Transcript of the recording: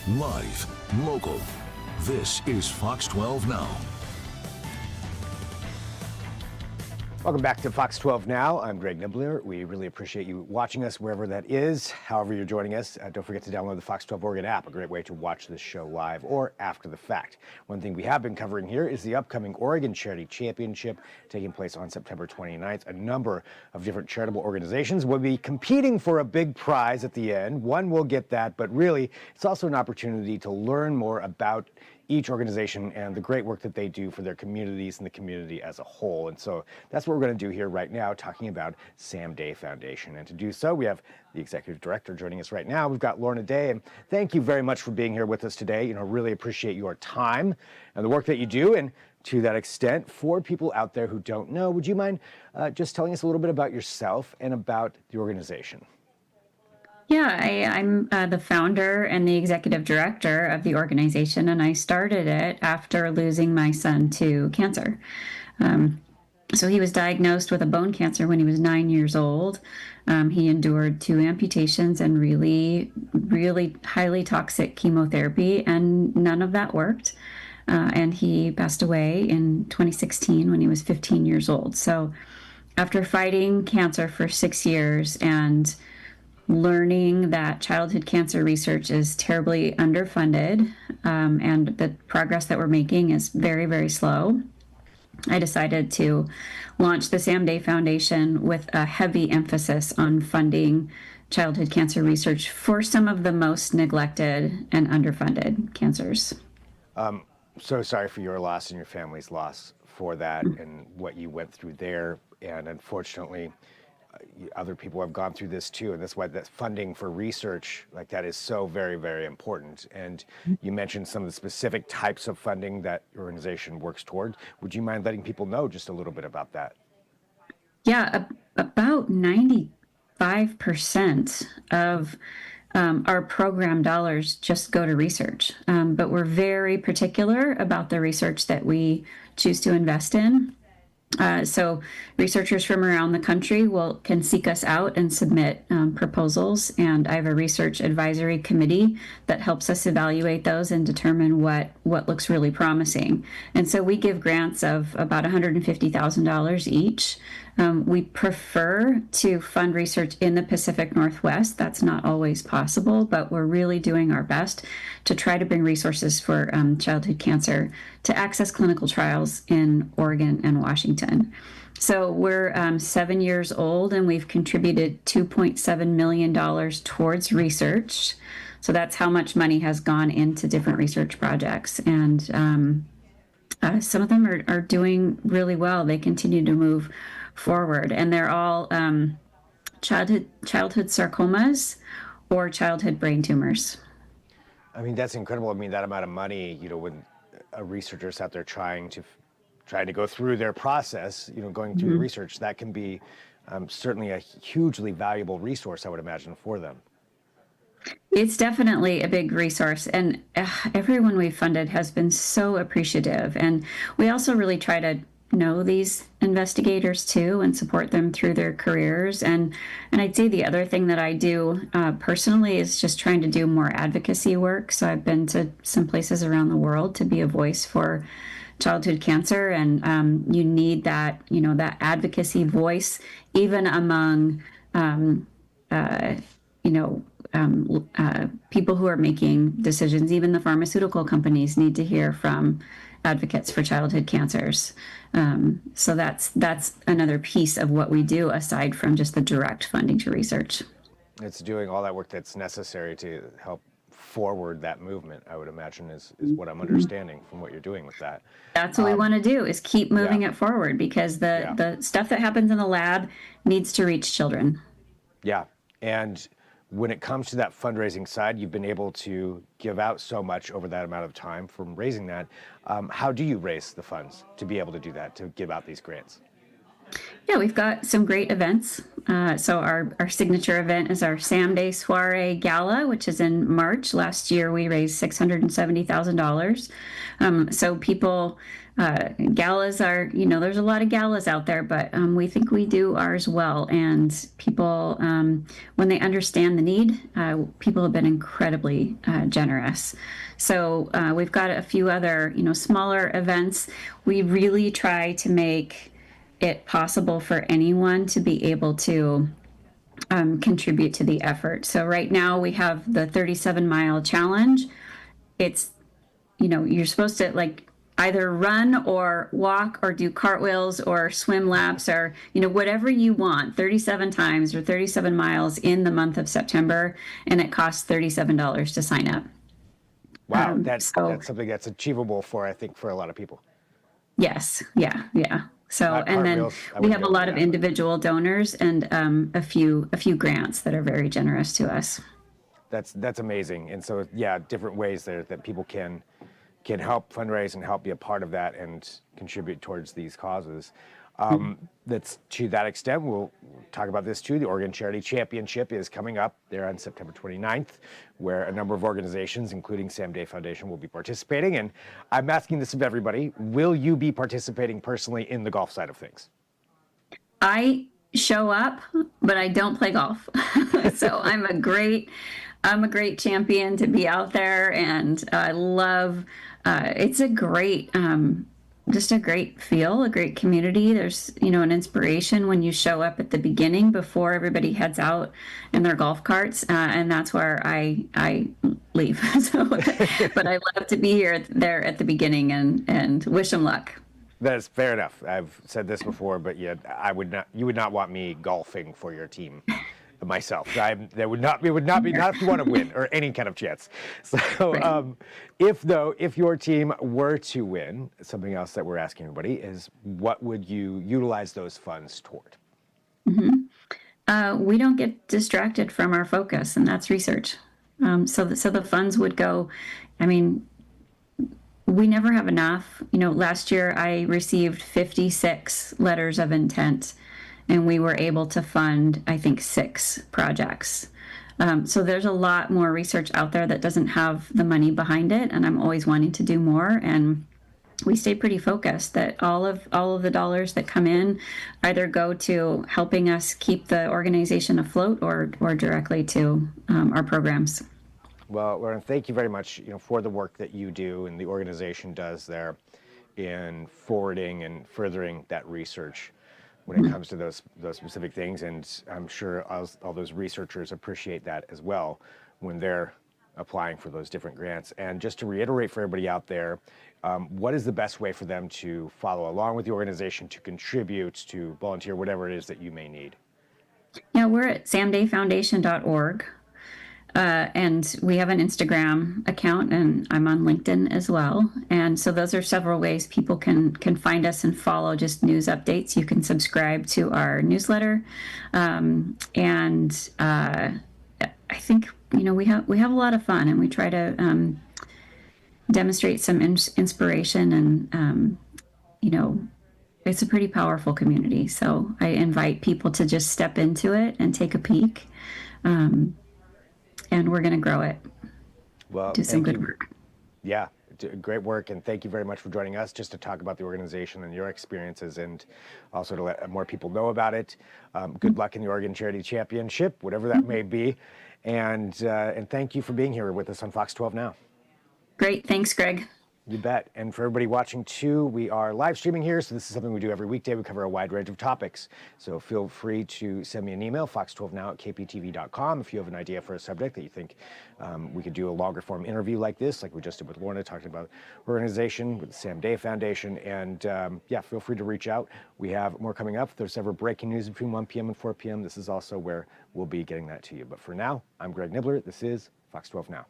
Live, local. This is Fox 12 Now. Welcome back to Fox 12 Now. I'm Greg Nibbler. We really appreciate you watching us wherever that is, however you're joining us. Don't forget to download the Fox 12 Oregon app, a great way to watch this show live or after the fact. One thing we have been covering here is the upcoming Oregon Charity Championship taking place on September 29th. A number of different charitable organizations will be competing for a big prize at the end. One will get that, but really it's also an opportunity to learn more about each organization and the great work that they do for their communities and the community as a whole. And so that's what we're going to do here right now, talking about Sam Day Foundation. And to do so, we have the executive director joining us right now. We've got Lorna Day, and thank you very much for being here with us today. Really appreciate your time and the work that you do. And to that extent, for people out there who don't know, would you mind just telling us a little bit about yourself and about the organization? Yeah, I'm the founder and the executive director of the organization, and I started it after losing my son to cancer. So he was diagnosed with a bone cancer when he was 9 years old. He endured 2 amputations and really, really highly toxic chemotherapy, and none of that worked. And he passed away in 2016 when he was 15 years old. So after fighting cancer for 6 years and learning that childhood cancer research is terribly underfunded, and the progress that we're making is very, very slow, I decided to launch the Sam Day Foundation with a heavy emphasis on funding childhood cancer research for some of the most neglected and underfunded cancers. So sorry for your loss and your family's loss for that and what you went through there. And unfortunately, other people have gone through this too, and that's why that funding for research like that is so very, very important. And you mentioned some of the specific types of funding that your organization works toward. Would you mind letting people know just a little bit about that? Yeah, about 95% of our program dollars just go to research, but we're very particular about the research that we choose to invest in. So researchers from around the country can seek us out and submit proposals, and I have a research advisory committee that helps us evaluate those and determine what looks really promising. And so we give grants of about $150,000 each. We prefer to fund research in the Pacific Northwest. That's not always possible, but we're really doing our best to try to bring resources for childhood cancer to access clinical trials in Oregon and Washington. So we're 7 years old, and we've contributed $2.7 million towards research. So that's how much money has gone into different research projects. And some of them are doing really well. They continue to move forward, and they're all childhood sarcomas or childhood brain tumors. I mean, that's incredible. I mean, that amount of money, when a researcher's out there trying to go through their process, going through the research, that can be certainly a hugely valuable resource, I would imagine, for them. It's definitely a big resource, and everyone we've funded has been so appreciative. And we also really try to know these investigators too and support them through their careers. And I'd say the other thing that I do personally is just trying to do more advocacy work. So I've been to some places around the world to be a voice for childhood cancer, and you need that, that advocacy voice, even among people who are making decisions. Even the pharmaceutical companies need to hear from advocates for childhood cancers. So that's another piece of what we do aside from just the direct funding to research. It's doing all that work that's necessary to help forward that movement, I would imagine, is what I'm understanding from what you're doing with that. That's what we want to do, is keep moving it forward, because the stuff that happens in the lab needs to reach children. Yeah, and when it comes to that fundraising side, you've been able to give out so much over that amount of time from raising that. How do you raise the funds to be able to do that, to give out these grants? Yeah, we've got some great events So our signature event is our Sam Day Soiree Gala, which is in March. Last year we raised $670,000. So people, galas are, there's a lot of galas out there, but we think we do ours well. And people, when they understand the need, people have been incredibly generous. So we've got a few other, smaller events. We really try to make it possible for anyone to be able to contribute to the effort. So right now we have the 37-mile challenge. It's, you're supposed to either run or walk or do cartwheels or swim laps or, whatever you want, 37 times or 37 miles in the month of September. And it costs $37 to sign up. Wow, that's something that's achievable for, I think, for a lot of people. Yes, yeah. So, and then we have a lot of individual donors and a few grants that are very generous to us. That's amazing. And so, yeah, different ways there that people can help fundraise and help be a part of that and contribute towards these causes. That's to that extent. We'll talk about this too. The Oregon Charity Championship is coming up there on September 29th, where a number of organizations, including Sam Day Foundation, will be participating. And I'm asking this of everybody: will you be participating personally in the golf side of things? I show up, but I don't play golf. So I'm a great champion to be out there, and I love. It's a great. Just a great feel, a great community. There's, an inspiration when you show up at the beginning before everybody heads out in their golf carts, and that's where I leave. So, but I love to be there at the beginning and wish them luck. That's fair enough. I've said this before, but yeah, you would not want me golfing for your team. Myself, it would not be not if you want to win or any kind of chance. So, right. If your team were to win, something else that we're asking everybody is, what would you utilize those funds toward? We don't get distracted from our focus, and that's research. So the funds would go. I mean, we never have enough. Last year I received 56 letters of intent. And we were able to fund, I think, 6 projects. So there's a lot more research out there that doesn't have the money behind it, and I'm always wanting to do more. And we stay pretty focused that all of the dollars that come in either go to helping us keep the organization afloat or directly to our programs. Well, Lorna, thank you very much, for the work that you do and the organization does there in forwarding and furthering that research when it comes to those specific things. And I'm sure all those researchers appreciate that as well when they're applying for those different grants. And just to reiterate for everybody out there, what is the best way for them to follow along with the organization, to contribute, to volunteer, whatever it is that you may need? Yeah, we're at samdayfoundation.org. And we have an Instagram account, and I'm on LinkedIn as well. And so those are several ways people can find us and follow just news updates. You can subscribe to our newsletter. I think, we have a lot of fun, and we try to demonstrate some inspiration, and, it's a pretty powerful community. So I invite people to just step into it and take a peek. And we're going to grow it. Well, do some good work. Yeah, great work, and thank you very much for joining us just to talk about the organization and your experiences, and also to let more people know about it. Good luck in the Oregon Charity Championship, whatever that may be, and thank you for being here with us on Fox 12 Now. Great, thanks, Greg. You bet. And for everybody watching too, we are live streaming here, so this is something we do every weekday. We cover a wide range of topics. So feel free to send me an email, fox12now@kptv.com, if you have an idea for a subject that you think we could do a longer form interview like this, like we just did with Lorna, talking about organization with the Sam Day Foundation. And feel free to reach out. We have more coming up. There's several breaking news between 1 p.m. and 4 p.m. This is also where we'll be getting that to you. But for now, I'm Greg Nibbler. This is Fox 12 Now.